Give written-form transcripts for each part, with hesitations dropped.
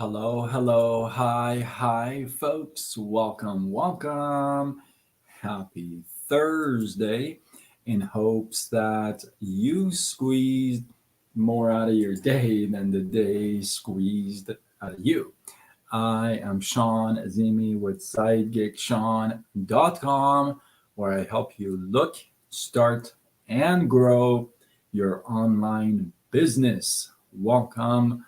Hello, hello, hi, folks. Welcome. Happy Thursday in hopes that you squeezed more out of your day than the day squeezed out of you. I am Sean Azimi with SideGigSean.com, where I help you look, start, and grow your online business. Welcome.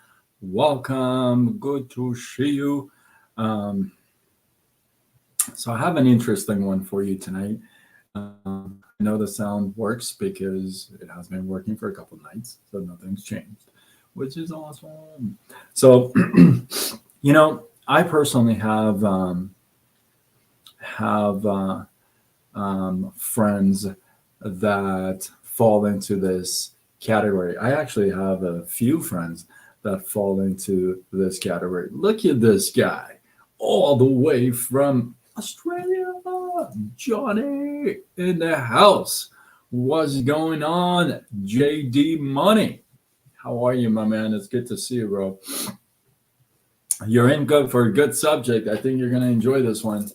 Good to see you. Um, so, I have an interesting one for you tonight. I know the sound works because it has been working for a couple nights, so nothing's changed, which is awesome. So, I personally have friends that fall into this category. I actually have a few friends that fall into this category. Look at this guy, all the way from Australia, Johnny in the house. What's going on, JD Money? How are you, my man? It's good to see you, bro. You're in good for a good subject. I think you're going to enjoy this one.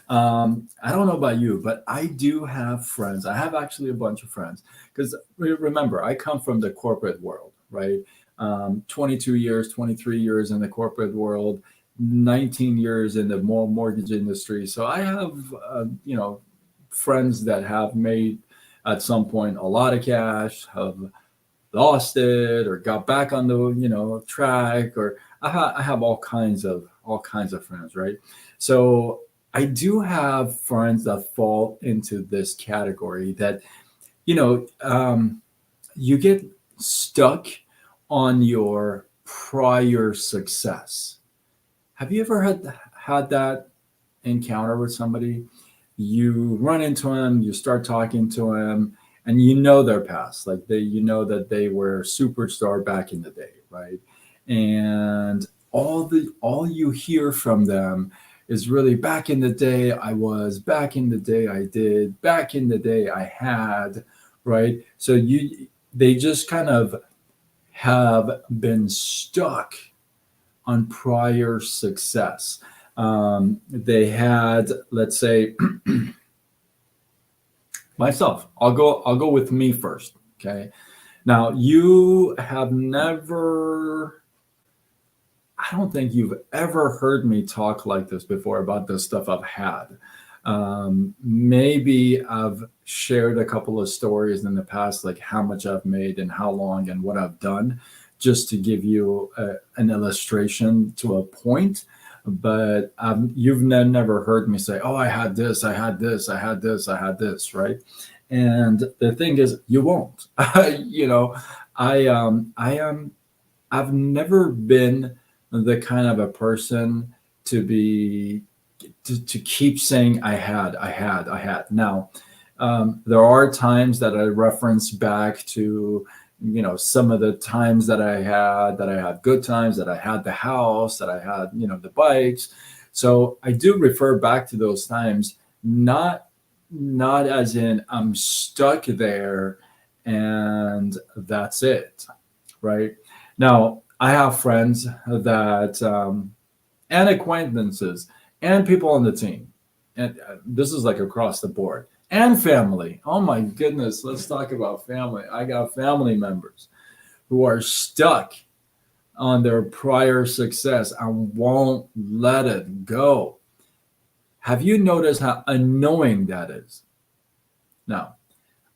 I don't know about you, but I do have friends. I have actually a bunch of friends because remember, I come from the corporate world, right? 22 years, 23 years in the corporate world, 19 years in the mortgage industry. So I have, friends that have made at some point a lot of cash, have lost it or got back on the track, or I have all kinds of friends, right? So I do have friends that fall into this category that you know um, you get stuck on your prior success. Have you ever had that encounter with somebody? You run into them, you start talking to them, and you know their past. Like you know that they were a superstar back in the day, right? And all you hear from them is really back in the day I was, back in the day I did, back in the day I had, right? So they just kind of have been stuck on prior success. They had, let's say, myself. I'll go with me first. Okay. Now you have never. I don't think you've ever heard me talk like this before about the stuff I've had. Maybe I've shared a couple of stories in the past, like how much I've made and how long and what I've done, just to give you an illustration to a point. But you've never heard me say, "Oh, I had this, I had this, I had this, I had this," right? And the thing is, you won't. you know, I am. I've never been the kind of a person to be to keep saying I had. Now, there are times that I reference back to, some of the times that I had good times, that I had the house, that I had, the bikes. So I do refer back to those times, not as in I'm stuck there and that's it, right? Now, I have friends that, and acquaintances, and people on the team, and this is like across the board, and family. Oh my goodness, let's talk about family. I got family members who are stuck on their prior success and won't let it go. Have you noticed how annoying that is? Now,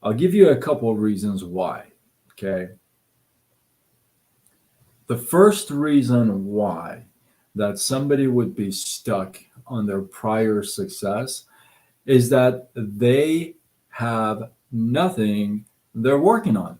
I'll give you a couple of reasons why. Okay. The first reason why that somebody would be stuck on their prior success is that they have nothing they're working on.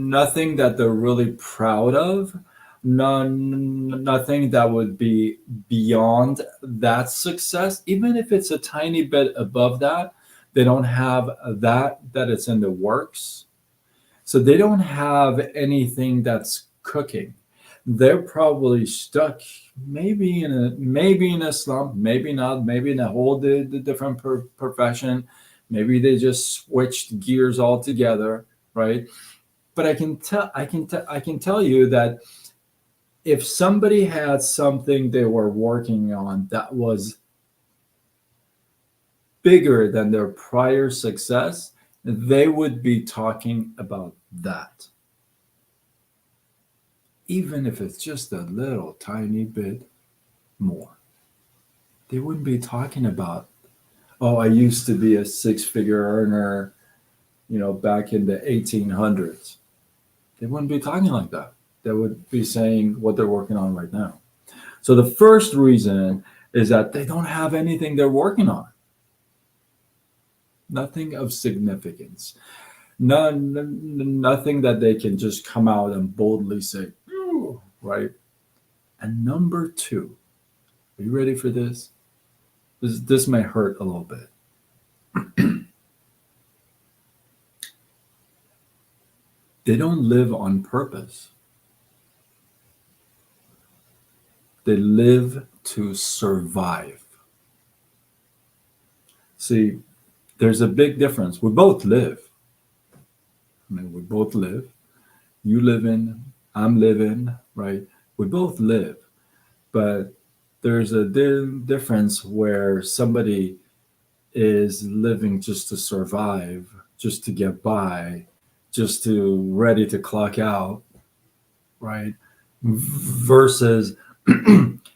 Nothing that they're really proud of. Nothing that would be beyond that success, even if it's a tiny bit above that. They don't have that it's in the works. So they don't have anything that's cooking. They're probably stuck, maybe in a slump, maybe not, maybe in a whole different profession. Maybe they just switched gears altogether, right? But I can tell you that if somebody had something they were working on that was bigger than their prior success, they would be talking about that. Even if it's just a little tiny bit more. They wouldn't be talking about, oh, I used to be a six-figure earner, back in the 1800s. They wouldn't be talking like that. They would be saying what they're working on right now. So the first reason is that they don't have anything they're working on, nothing of significance, nothing that they can just come out and boldly say, "Ooh," right? And number two, are you ready for this? This may hurt a little bit. They don't live on purpose. They live to survive. See, there's a big difference. We both live. I mean, we both live. You live in, I'm living, right? We both live. But there's a difference where somebody is living just to survive, just to get by, just to ready to clock out, right? Versus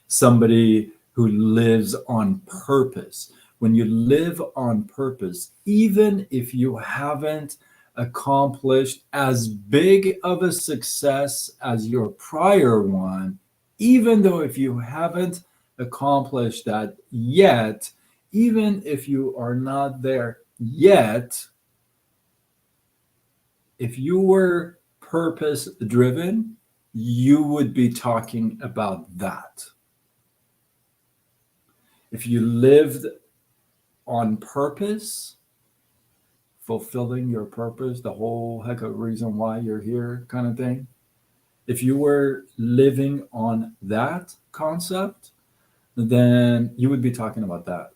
somebody who lives on purpose. When you live on purpose, even if you haven't accomplished as big of a success as your prior one, even though if you haven't accomplished that yet, even if you are not there yet, if you were purpose driven, you would be talking about that. If you lived on purpose, fulfilling your purpose, the whole heck of reason why you're here, kind of thing. If you were living on that concept, then you would be talking about that.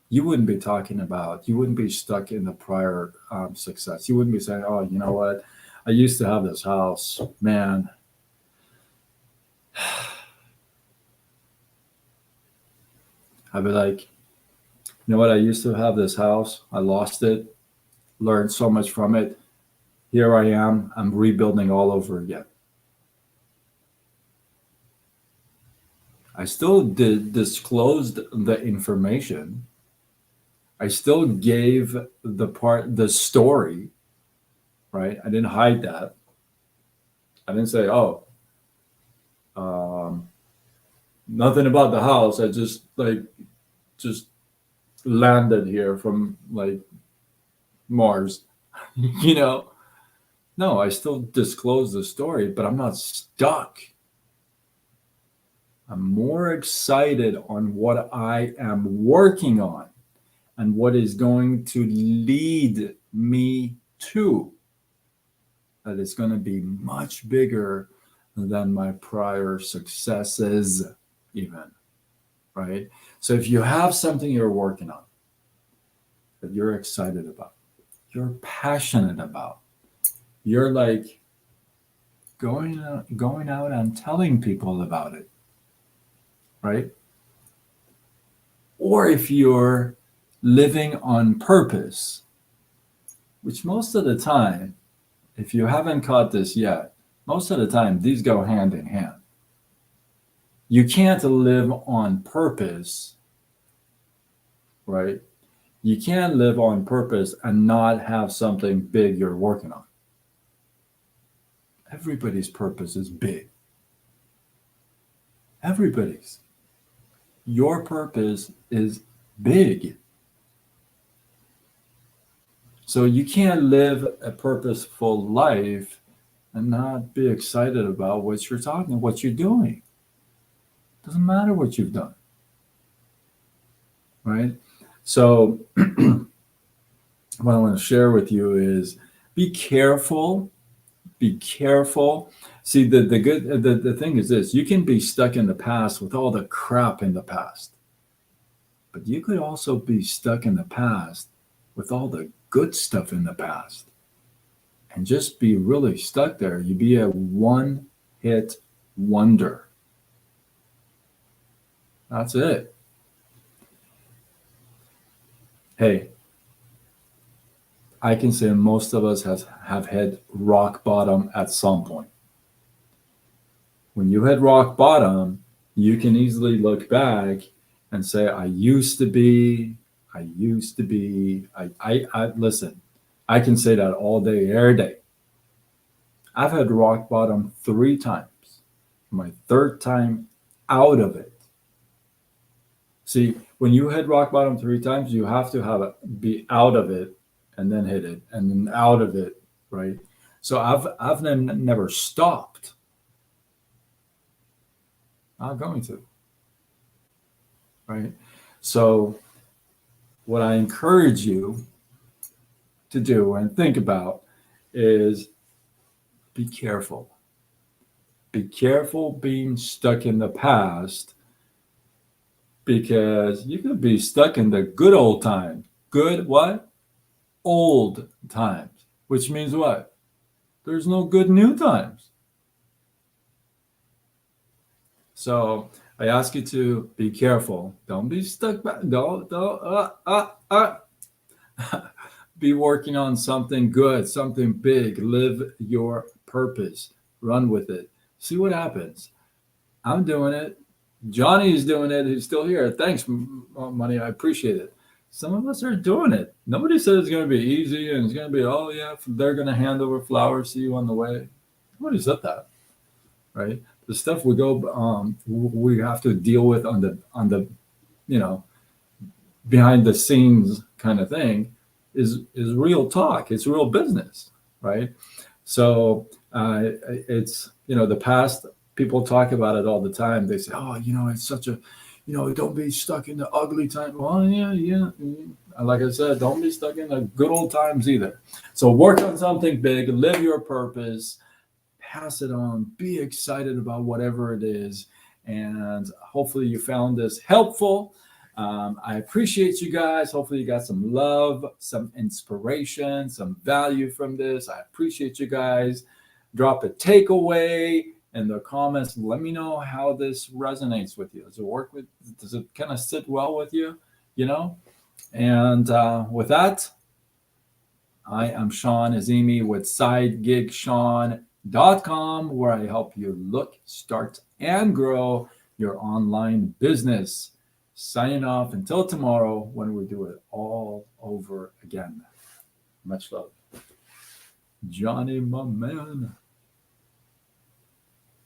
You wouldn't be stuck in the prior success. You wouldn't be saying, oh, you know what? I used to have this house, man. I'd be like, you know what? I used to have this house. I lost it, learned so much from it. Here I am. I'm rebuilding all over again. I still disclosed the information. I still gave the story, right? I didn't hide that. I didn't say, oh, um, nothing about the house. I just landed here from like Mars, you know. No, I still disclose the story, but I'm not stuck. I'm more excited on what I am working on and what is going to lead me to. That is going to be much bigger than my prior successes, even, right? So if you have something you're working on that you're excited about, you're passionate about, you're like going out and telling people about it, right? Or if you're living on purpose, which most of the time, if you haven't caught this yet, most of the time these go hand in hand. You can't live on purpose, right? You can't live on purpose and not have something big you're working on. Everybody's purpose is big. Everybody's. Your purpose is big. So you can't live a purposeful life and not be excited about what you're doing. Doesn't matter what you've done, right? So what I want to share with you is be careful. Be careful. See, the thing is this: you can be stuck in the past with all the crap in the past, but you could also be stuck in the past with all the good stuff in the past. and just be really stuck there. You be a one hit wonder. That's it. Hey, I can say most of us have hit rock bottom at some point. When you hit rock bottom, you can easily look back and say, I used to be, I used to be, I listen, I can say that all day, every day. I've had rock bottom 3 times. My third time out of it. See, when you hit rock bottom 3 times, you have to have it be out of it and then hit it and then out of it, right? So I've never stopped. Not going to, right? So what I encourage you to do and think about is be careful. Be careful being stuck in the past, because you could be stuck in the good old times. Good what? Old times. Which means what? There's no good new times. So I ask you to be careful. Don't be stuck back. Don't. Be working on something good, something big. Live your purpose. Run with it. See what happens. I'm doing it. Johnny's doing it. He's still here. Thanks, Money. I appreciate it. Some of us are doing it. Nobody said it's going to be easy and it's going to be, oh, yeah, they're going to hand over flowers to you on the way. Nobody said that, right? The stuff we have to deal with on the, behind the scenes kind of thing is real talk. It's real business, right? So it's, the past, people talk about it all the time. They say, oh, it's such a, don't be stuck in the ugly time. Well, yeah. Like I said, don't be stuck in the good old times either. So work on something big, live your purpose, pass it on, be excited about whatever it is. And hopefully you found this helpful. I appreciate you guys. Hopefully you got some love, some inspiration, some value from this. I appreciate you guys. Drop a takeaway in the comments. Let me know how this resonates with you. Does it kind of sit well with you? And with that, I am Sean Azimi with SideGigSean.com, where I help you look, start, and grow your online business. Signing off until tomorrow when we do it all over again. Much love. Johnny, my man.